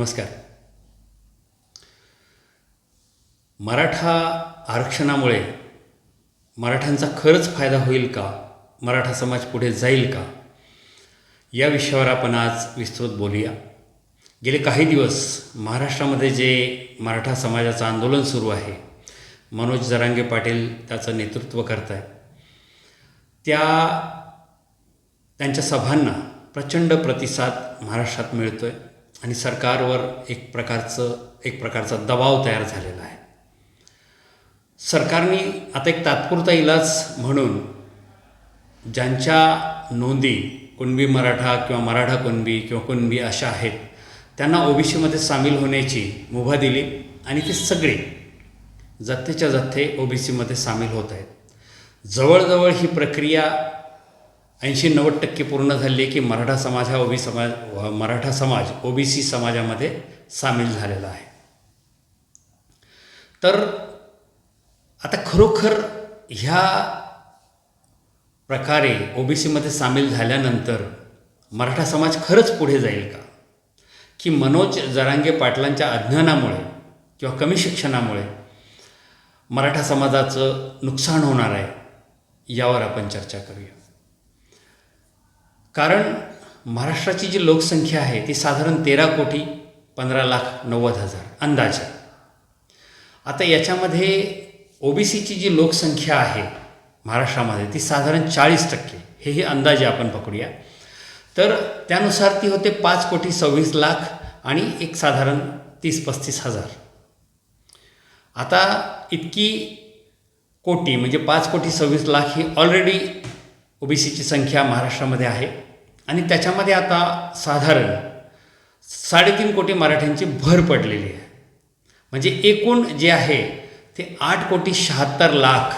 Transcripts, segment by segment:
नमस्कार. मराठा आरक्षणामुळे मराठ्यांचा खरंच फायदा होईल का? मराठा समाज पुढे जाईल का? या विषयावर आपण आज विस्तृत बोलूया. गेले काही दिवस महाराष्ट्रामध्ये जे मराठा समाजाचं आंदोलन सुरू आहे, मनोज जरांगे पाटील त्याचं नेतृत्व करत आहेत. त्यांच्या सभांना प्रचंड प्रतिसाद महाराष्ट्रात मिळतो आहे आणि सरकारवर एक प्रकारचा दबाव तयार झालेला आहे. सरकारने आता एक तात्पुरता इलाज म्हणून ज्यांच्या नोंदी कुणबी मराठा किंवा मराठा कुणबी किंवा कुणबी अशा आहेत, त्यांना ओबीसीमध्ये सामील होण्याची मुभा दिली आणि ते सगळे जथ्थेच्या जथ्थे ओबीसीमध्ये सामील होत आहेत. जवळजवळ ही प्रक्रिया 80-90% पूर्ण झाली की मराठा समाज ओबीसी समाजामध्ये सामील झालेला आहे. तर आता खरोखर ह्या प्रकारे ओबीसीमध्ये सामील झाल्यानंतर मराठा समाज खरंच पुढे जाईल का, की मनोज जरांगे पाटलांच्या अज्ञानामुळे किंवा कमी शिक्षणामुळे मराठा समाजाचं नुकसान होणार आहे, यावर आपण चर्चा करूया. कारण महाराष्ट्राची जी लोकसंख्या आहे ती साधारण 13,15,90,000 अंदाजे. आता याच्यामध्ये ओबीसीची जी लोकसंख्या आहे महाराष्ट्रामध्ये ती साधारण 40%, हेही अंदाजे आपण पकडूया. तर त्यानुसार ती होते 5,26,00,000 आणि एक साधारण 30-35,000. आता इतकी कोटी म्हणजे 5,26,00,000 ही ऑलरेडी ओबीसीची संख्या महाराष्ट्रामध्ये आहे आणि त्याच्यामध्ये आता साधारण 3.5 कोटी मराठ्यांची भर पडलेली आहे. म्हणजे एकूण जे आहे ते 8,76,00,000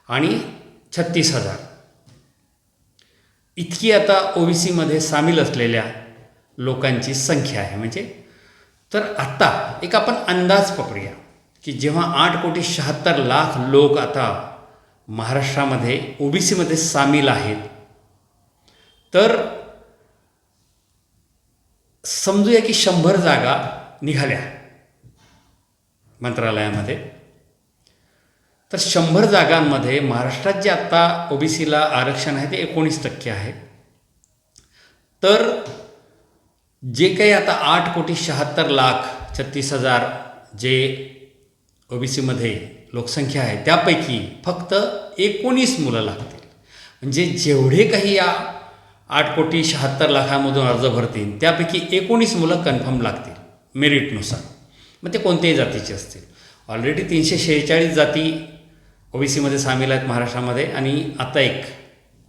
आणि 36,000 इतकी आता ओबीसीमध्ये सामील असलेल्या लोकांची संख्या आहे. म्हणजे तर आता एक आपण अंदाज पकडूया की जेव्हा 8,76,00,000 लोक आता महाराष्ट्रामध्ये ओबीसीमध्ये सामील आहेत, तर समजूया की 100 जागा निघाल्या मंत्रालयामध्ये. तर 100 जागांमध्ये महाराष्ट्रात जे आत्ता ओबीसीला आरक्षण आहे ते 19% आहे. तर जे काही आता 8,76,00,36,000 जे ओबीसीमध्ये लोकसंख्या आहे त्यापैकी फक्त 19 मुलं लागतील. म्हणजे जेवढे काही या 8,76,00,000मधून अर्ज भरतील त्यापैकी 19 मुलं कन्फर्म लागतील मेरिटनुसार. मग ते कोणत्याही जातीचे असतील. ऑलरेडी 346 जाती ओबीसीमध्ये सामील आहेत महाराष्ट्रामध्ये आणि आता एक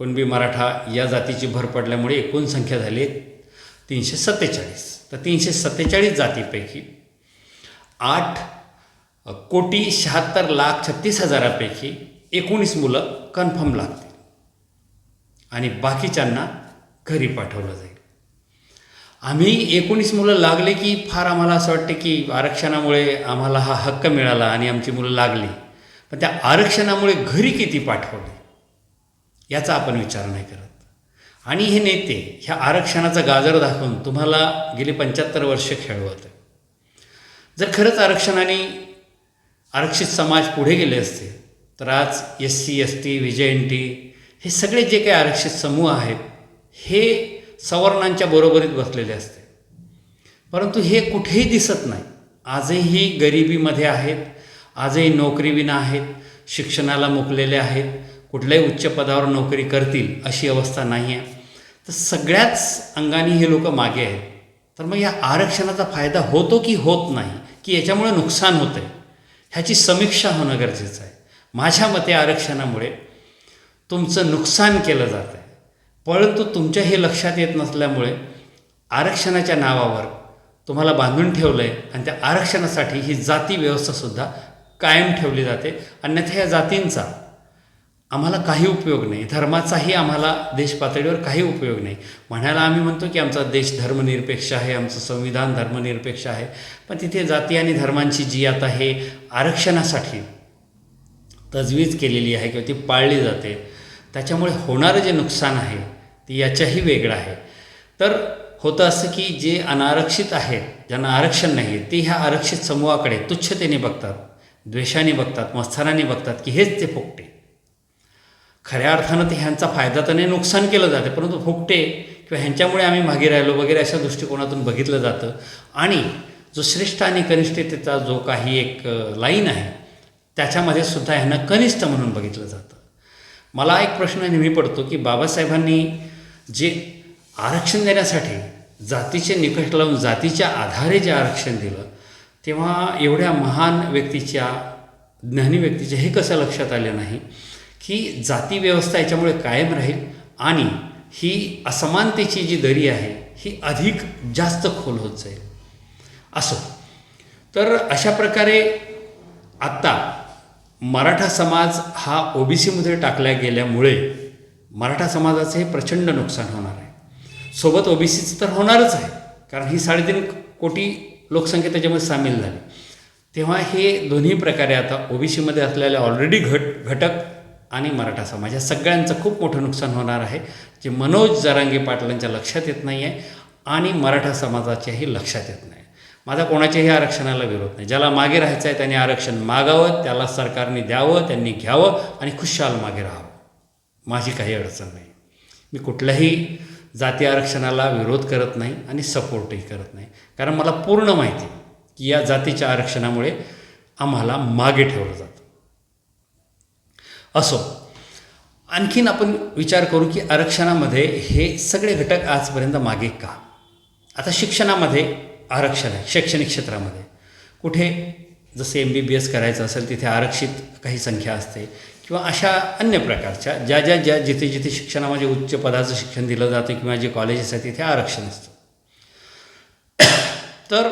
कुणबी मराठा या जातीची भर पडल्यामुळे एकूण संख्या झाली आहे 347. तर 347 जातीपैकी 8,76,36,000पैकी 19 मुलं कन्फर्म लागतील आणि बाकीच्यांना घरी पाठवलं जाईल. आम्ही 19 मुलं लागले की फार आम्हाला असं वाटतं की आरक्षणामुळे आम्हाला हा हक्क मिळाला आणि आमची मुलं लागली, पण त्या आरक्षणामुळे घरी किती पाठवले याचा आपण विचार नाही करत. आणि हे नेते ह्या आरक्षणाचा गाजर दाखवून तुम्हाला गेली 75 वर्ष खेळवत आहे. जर खरंच आरक्षणाने आरक्षित समाज पुढे गेले असते तर आज SC, ST, VJNT हे सगळे जे काही आरक्षित समूह आहेत हे सवर्णांच्या बरोबरीत बसलेले असते. परंतु हे कुठेही दिसत नाही. आजही गरिबीमध्ये आहेत, आजही नोकरीविना आहेत, शिक्षणाला मुकलेले आहेत, कुठल्याही उच्च पदावर नोकरी करतील अशी अवस्था नाही आहे. तर सगळ्याच अंगाने हे लोक मागे आहेत. तर मग या आरक्षणाचा फायदा होतो की होत नाही, की याच्यामुळे नुकसान होतं आहे, ह्याची समीक्षा होणं गरजेचं आहे. माझ्या मते आरक्षणामुळे तुमचं नुकसान केलं जातं आहे, परंतु तुमच्या हे लक्षात येत नसल्यामुळे आरक्षणाच्या नावावर तुम्हाला बांधून ठेवलं आहे आणि त्या आरक्षणासाठी ही जाती व्यवस्थासुद्धा कायम ठेवली जाते. अन्यथा या जातींचा आम्हाला काही उपयोग नाही, धर्माचाही आम्हाला देश पातळीवर काही उपयोग नाही. म्हणायला आम्ही म्हणतो की आमचा देश धर्मनिरपेक्ष आहे, आमचं संविधान धर्मनिरपेक्ष आहे, पण तिथे जाती आणि धर्मांची जी आता हे आरक्षणासाठी तजवीज केलेली आहे किंवा ती पाळली जाते, त्याच्यामुळे होणारं जे नुकसान आहे ते याच्याही वेगळं आहे. तर होतं असं की जे अनारक्षित आहेत, ज्यांना आरक्षण नाही आहे, ते ह्या आरक्षित समूहाकडे तुच्छतेने बघतात, द्वेषाने बघतात, मत्सराने बघतात की हेच ते फुकटे. खऱ्या अर्थानं ते ह्यांचा फायदा तर नाही, नुकसान केलं जाते, परंतु फुकटे किंवा ह्यांच्यामुळे आम्ही मागे राहिलो वगैरे अशा दृष्टिकोनातून बघितलं जातं. आणि जो श्रेष्ठ आणि कनिष्ठतेचा जो काही एक लाईन आहे त्याच्यामध्ये सुद्धा ह्यांना कनिष्ठ म्हणून बघितलं जातं. मला एक प्रश्न नेहमी पडतो की बाबासाहेबांनी जे आरक्षण देण्यासाठी जातीचे निकष लावून जातीच्या आधारे जे आरक्षण दिलं, तेव्हा एवढ्या महान व्यक्तीच्या, ज्ञानी व्यक्तीच्या हे कसं लक्षात आलं नाही की जाती व्यवस्था याच्यामुळे कायम राहील आणि ही असमानतेची जी दरी आहे ही अधिक जास्त खोल होत जाईल. असो, तर अशा प्रकारे आत्ता मराठा समाज हा OBCमध्ये टाकला गेल्यामुळे मराठा समाजाचं हे प्रचंड नुकसान होणार आहे. सोबत OBCचं तर होणारच आहे, कारण ही 3.5 कोटी लोकसंख्या त्याच्यामध्ये सामील झाली. तेव्हा हे दोन्ही प्रकारे आता OBCमध्ये असलेल्या ऑलरेडी घटक आणि मराठा समाज या सगळ्यांचं खूप मोठं नुकसान होणार आहे, जे मनोज जरांगे पाटलांच्या लक्षात येत नाही आहे आणि मराठा समाजाच्याही लक्षात येत नाही. माझा कोणाच्याही आरक्षणाला विरोध नाही. ज्याला मागे राहायचं आहे त्यांनी आरक्षण मागावं, त्याला सरकारने द्यावं, त्यांनी घ्यावं आणि खुशाल मागे राहावं. माझी काही अडचण नाही. मी कुठल्याही जाती आरक्षणाला विरोध करत नाही आणि सपोर्टही करत नाही, कारण मला पूर्ण माहिती की या जातीच्या आरक्षणामुळे आम्हाला मागे ठेवलं जातं. असो, आणखीन आपण विचार करू की आरक्षणामध्ये हे सगळे घटक आजपर्यंत मागे का. आता शिक्षणामध्ये आरक्षण आहे, शैक्षणिक क्षेत्रामध्ये कुठे जसे MBBS करायचं असेल तिथे आरक्षित काही संख्या असते, किंवा अशा अन्य प्रकारच्या ज्या जिथे शिक्षणामध्ये उच्च पदाचं शिक्षण दिलं जातं किंवा जे कॉलेजेस आहेत तिथे आरक्षण असतं. तर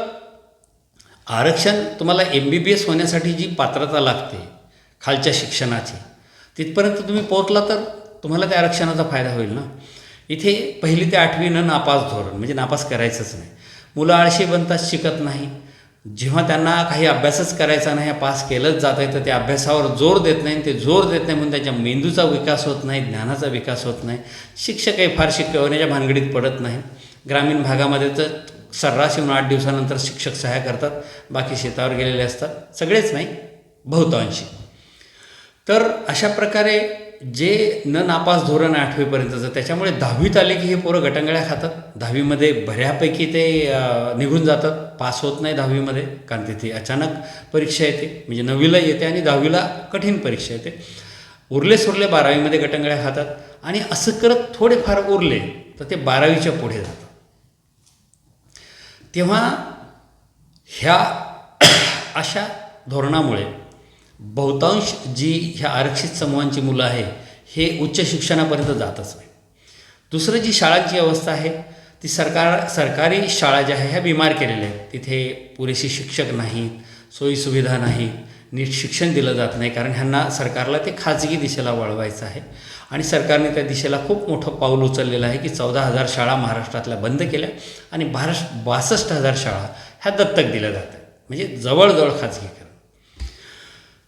आरक्षण तुम्हाला MBBS होण्यासाठी जी पात्रता लागते खालच्या शिक्षणाची, तिथपर्यंत तुम्ही पोहोचला तर तुम्हाला त्या आरक्षणाचा फायदा होईल ना. इथे 1ली ते 8वी नापास धोरण, म्हणजे नापास करायचंच नाही. मुलं आळशी बनतात, शिकत नाही. जेव्हा त्यांना काही अभ्यासच करायचा नाही, पास केलंच जात आहे, तर त्या अभ्यासावर जोर देत नाही. ते जोर देत नाही म्हणून त्यांच्या मेंदूचा विकास होत नाही, ज्ञानाचा विकास होत नाही. शिक्षकही फार शिकवण्याच्या भानगडीत पडत नाही. ग्रामीण भागामध्ये तर सर्रास येऊन 8 दिवसानंतर शिक्षक सहाय्य करतात, बाकी शेतावर गेलेले असतात, सगळेच नाही, बहुतांशी. तर अशा प्रकारे जे नापास धोरण 8वीपर्यंतचं, त्याच्यामुळे 10वीत आले की हे पोरं गटांगळ्या खातात. 10वीमध्ये बऱ्यापैकी ते निघून जातात, पास होत नाही 10वीमध्ये, कारण तिथे अचानक परीक्षा येते, म्हणजे 9वीला येते आणि 10वीला कठीण परीक्षा येते. उरले सुरले 12वीमध्ये गटांगळ्या खातात आणि असं करत थोडेफार उरले तर ते 12वीच्या पुढे जातात. तेव्हा ह्या अशा धोरणामुळे बहुतांश जी ह्या आरक्षित समूहांची मुलं आहे हे उच्च शिक्षणापर्यंत जातच नाही. दुसरं, जी शाळांची अवस्था आहे ती सरकारी शाळा ज्या आहे ह्या बिमार केलेल्या आहेत. तिथे पुरेशी शिक्षक नाहीत, सोयीसुविधा नाहीत, नीट शिक्षण दिलं जात नाही, कारण ह्यांना सरकारला ते खाजगी दिशेला वळवायचं आहे. आणि सरकारने त्या दिशेला खूप मोठं पाऊल उचललेलं आहे की 14,000 शाळा महाराष्ट्रातल्या बंद केल्या आणि 62,000 शाळा ह्या दत्तक दिल्या जातात, म्हणजे जवळजवळ खाजगीकरण.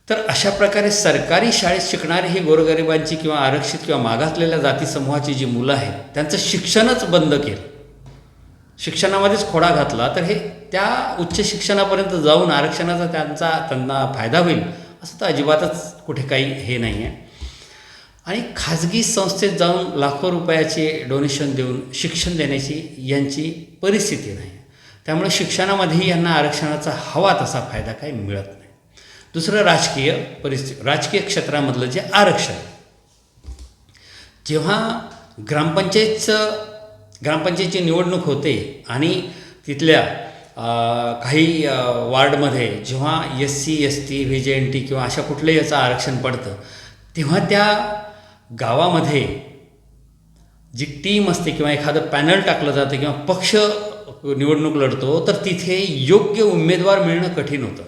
तर अशा प्रकारे सरकारी शाळेत शिकणारी ही गोरगरिबांची किंवा आरक्षित किंवा मागासलेल्या जाती समूहाची जी मुलं आहेत त्यांचं शिक्षणच बंद केलं, शिक्षणामध्येच खोडा घातला, तर हे त्या उच्च शिक्षणापर्यंत जाऊन आरक्षणाचा त्यांना फायदा होईल असं तर अजिबातच कुठे काही हे नाही आहे. आणि खाजगी संस्थेत जाऊन लाखो रुपयाचे डोनेशन देऊन शिक्षण देण्याची यांची परिस्थिती नाही. त्यामुळे शिक्षणामध्येही यांना आरक्षणाचा हवा तसा फायदा काही मिळत नाही. दुसरं, राजकीय क्षेत्रामधलं जे आरक्षण, जेव्हा ग्रामपंचायतची निवडणूक होते आणि तिथल्या काही वार्डमध्ये जेव्हा SC ST VJNT किंवा अशा कुठल्याही याचं आरक्षण पडतं, तेव्हा त्या गावामध्ये जी टीम असते किंवा एखादं पॅनल टाकलं जातं किंवा पक्ष निवडणूक लढतो, तर तिथे योग्य उमेदवार मिळणं कठीण होतं.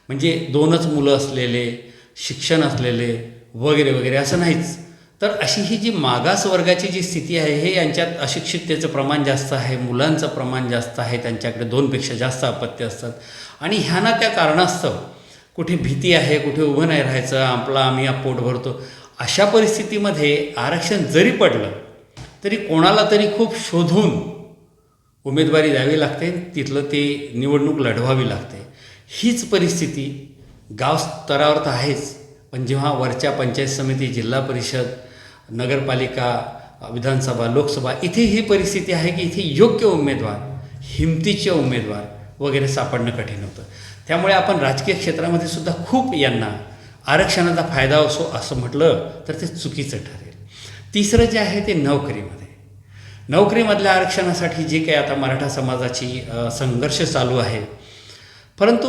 म्हणजे 2च मुलं असलेले, शिक्षण असलेले वगैरे वगैरे असं नाहीच. तर अशी ही जी मागास वर्गाची जी स्थिती आहे, हे यांच्यात अशिक्षिततेचं प्रमाण जास्त आहे, मुलांचं प्रमाण जास्त आहे, त्यांच्याकडे 2पेक्षा जास्त अपत्य असतात. आणि ह्यांना त्या कारणास्तव कुठे भीती आहे, कुठे उभं नाही राहायचं, आम्ही पोट भरतो, अशा परिस्थितीमध्ये आरक्षण जरी पडलं तरी कोणाला तरी खूप शोधून उमेदवारी द्यावी लागते, तिथलं ते निवडणूक लढवावी लागते. हीच परिस्थिती गाव स्तरावर तर आहेच, पण जेव्हा वरच्या पंचायत समिती, जिल्हा परिषद, नगरपालिका, विधानसभा, लोकसभा इथे ही परिस्थिती आहे की इथे योग्य उमेदवार, हिमतीचे उमेदवार वगैरे सापडणं कठीण होतं. त्यामुळे आपण राजकीय क्षेत्रामध्ये सुद्धा खूप यांना आरक्षणाचा फायदा असो असं म्हटलं तर ते चुकीचं ठरेल. तिसरं जे आहे ते नोकरीमधल्या आरक्षणासाठी जे काही आता मराठा समाजाची संघर्ष चालू आहे. परंतु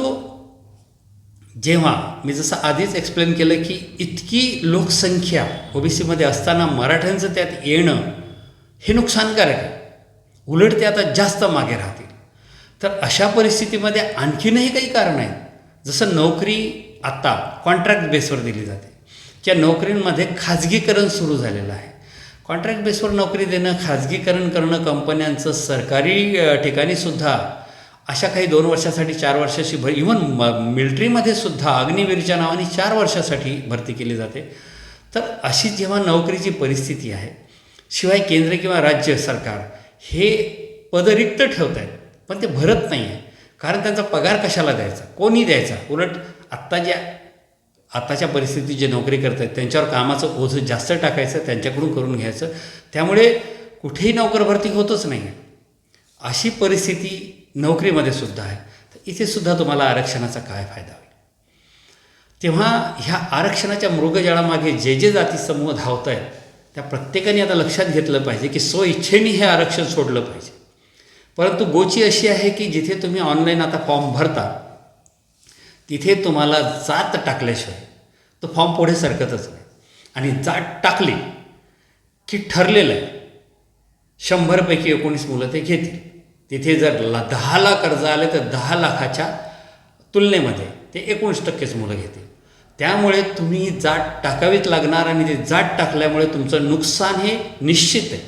जेव्हा मी जसं आधीच एक्सप्लेन केलं की इतकी लोकसंख्या ओबीसीमध्ये असताना मराठ्यांचं त्यात येणं हे नुकसानकारक आहे, उलट ते आता जास्त मागे राहतील. तर अशा परिस्थितीमध्ये आणखीनही काही कारण आहेत. जसं नोकरी आत्ता कॉन्ट्रॅक्ट बेसवर दिली जाते, त्या नोकरींमध्ये खाजगीकरण सुरू झालेलं आहे. कॉन्ट्रॅक्ट बेसवर नोकरी देणं, खाजगीकरण करणं कंपन्यांचं, सरकारी ठिकाणीसुद्धा अशा काही 2 वर्षासाठी, 4 वर्षाची इव्हन मिलिटरीमध्ये सुद्धा अग्निवीरच्या नावाने 4 वर्षासाठी भरती केली जाते. तर अशी जेव्हा नोकरीची परिस्थिती आहे, शिवाय केंद्र किंवा राज्य सरकार हे पद रिक्त ठेवत आहेत, पण ते भरत नाही आहे. कारण त्यांचा पगार कशाला द्यायचा, कोणी द्यायचा. उलट आत्ताच्या परिस्थितीत जे नोकरी करत आहेत त्यांच्यावर कामाचं ओझं जास्त टाकायचं, त्यांच्याकडून करून घ्यायचं. त्यामुळे कुठेही नोकर भरती होतच नाही आहे. अशी परिस्थिती नोकरीमध्ये सुद्धा आहे. तर इथे सुद्धा तुम्हाला आरक्षणाचा काय फायदा होईल. तेव्हा ह्या आरक्षणाच्या मृगजळामागे जे जे जाती समूह धावत आहेत त्या प्रत्येकाने आता लक्षात घेतलं पाहिजे की स्वइच्छेने हे आरक्षण सोडलं पाहिजे. परंतु गोची अशी आहे की जिथे तुम्ही ऑनलाईन आता फॉर्म भरता तिथे तुम्हाला जात टाकल्याशिवाय तो फॉर्म पुढे सरकतच नाही. आणि जात टाकली की ठरलेलं आहे 100पैकी 19 मुलं ते घेतील. तिथे जर 10 लाख अर्ज आले तर 10 लाखाच्या तुलनेमध्ये ते 19%च मुलं घेतील. त्यामुळे तुम्ही जात टाकावीच लागणार आणि ते जात टाकल्यामुळे तुमचं नुकसान हे निश्चित आहे.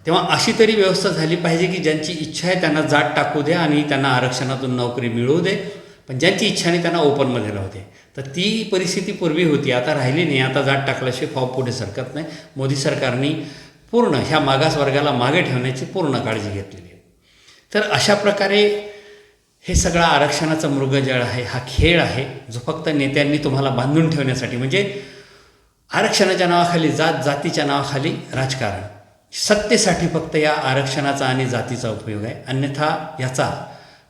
तेव्हा अशी तरी व्यवस्था झाली पाहिजे की ज्यांची इच्छा आहे त्यांना जात टाकू द्या आणि त्यांना आरक्षणातून नोकरी मिळवू दे, पण ज्यांची इच्छा नाही त्यांना ओपनमध्ये राहू दे. तर ती परिस्थिती पूर्वी होती, आता राहिली नाही. आता जात टाकल्याशिवाय फॉर्म पुढे सरकत नाही. मोदी सरकारने पूर्ण ह्या मागासवर्गाला मागे ठेवण्याची पूर्ण काळजी घेतलेली आहे. तर अशा प्रकारे हे सगळं आरक्षणाचा मृगजळ आहे, हा खेळ आहे जो फक्त नेत्यांनी तुम्हाला बांधून ठेवण्यासाठी, म्हणजे आरक्षणाच्या नावाखाली, जातीच्या नावाखाली राजकारण, सत्तेसाठी फक्त या आरक्षणाचा आणि जातीचा उपयोग आहे. अन्यथा याचा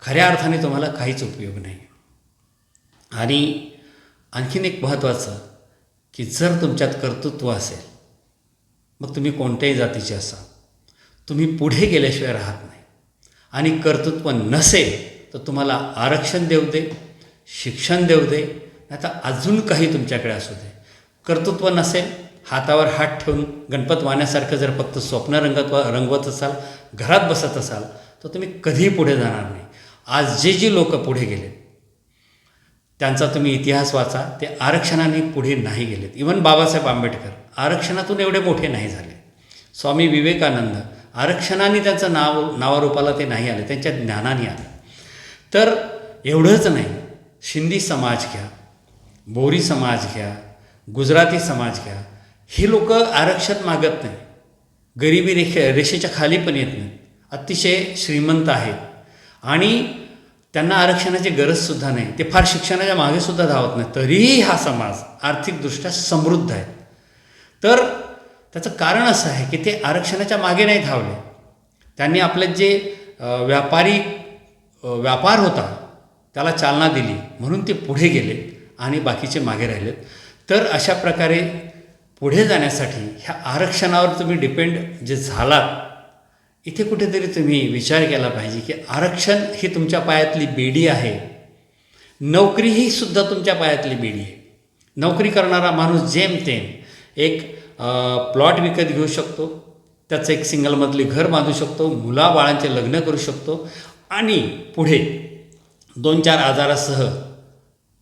खऱ्या अर्थाने तुम्हाला काहीच उपयोग नाही. आणि आणखीन एक महत्त्वाचं की जर तुमच्यात कर्तृत्व असेल, मग तुम्ही कोणत्याही जातीचे असा, तुम्ही पुढे गेल्याशिवाय राहत नाही. आणि कर्तृत्व नसेल तर तुम्हाला आरक्षण देऊ दे, शिक्षण देऊ दे, नाही तर अजून काही तुमच्याकडे असू दे. कर्तृत्व नसेल, हातावर हात ठेवून गणपत वाहण्यासारखं जर फक्त स्वप्न रंगवत असाल, घरात बसत असाल, तर तुम्ही कधीही पुढे जाणार नाही. आज जे लोक पुढे गेलेत त्यांचा तुम्ही इतिहास वाचा, ते आरक्षणाने पुढे नाही गेलेत. इव्हन बाबासाहेब आंबेडकर आरक्षणातून एवढे मोठे नाही झाले. स्वामी विवेकानंद आरक्षणाने त्यांचं नावारूपाला ते नाही आले, त्यांच्या ज्ञानाने आले. तर एवढंच नाही, शिंदी समाज घ्या, बोरी समाज घ्या, गुजराती समाज घ्या, हे लोक आरक्षण मागत नाही, गरिबी रेषेच्या खाली पण येत नाहीत, अतिशय श्रीमंत आहेत आणि त्यांना आरक्षणाची गरजसुद्धा नाही. ते फार शिक्षणाच्या मागेसुद्धा धावत नाही, तरीही हा समाज आर्थिकदृष्ट्या समृद्ध आहे. तर त्याचं कारण असं आहे की ते आरक्षणाच्या मागे नाही धावले. त्यांनी आपले जे व्यापार होता त्याला चालना दिली, म्हणून ते पुढे गेले आणि बाकीचे मागे राहिले. तर अशा प्रकारे पुढे जाण्यासाठी ह्या आरक्षणावर तुम्ही डिपेंड जे झालात, इथे कुठेतरी तुम्ही विचार केला पाहिजे की आरक्षण ही तुमच्या पायातली बेडी आहे, नोकरी ही सुद्धा तुमच्या पायातली बेडी आहे. नोकरी करणारा माणूस जेमतेम एक प्लॉट विकत घेऊ शकतो, त्याचं एक सिंगलमधली घर बांधू शकतो, मुलाबाळांचे लग्न करू शकतो आणि पुढे 2-4 आजारासह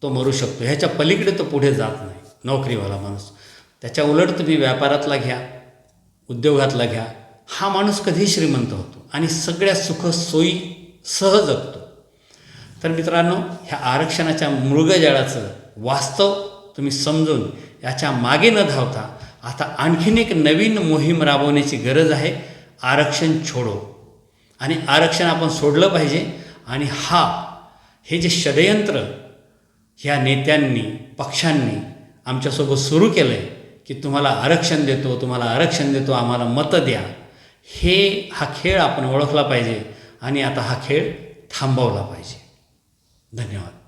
तो मरू शकतो. ह्याच्या पलीकडे तो पुढे जात नाही नोकरीवाला माणूस. त्याच्या उलट तुम्ही व्यापारातला घ्या, उद्योगातला घ्या, हा माणूस कधीही श्रीमंत होतो आणि सगळ्या सुख सोयी सह जगतो. तर मित्रांनो, ह्या आरक्षणाच्या मृगजळाचं वास्तव तुम्ही समजून याच्या मागे न धावता आता आणखीन एक नवीन मोहीम राबवण्याची गरज आहे, आरक्षण छोडो. आणि आरक्षण आपण सोडलं पाहिजे. आणि हे जे षडयंत्र ह्या नेत्यांनी पक्षांनी आमच्यासोबत सुरू केलं आहे की तुम्हाला आरक्षण देतो, तुम्हाला आरक्षण देतो, आम्हाला मतं द्या, हा खेळ आपण ओळखला पाहिजे आणि आता हा खेळ थांबवला पाहिजे. धन्यवाद.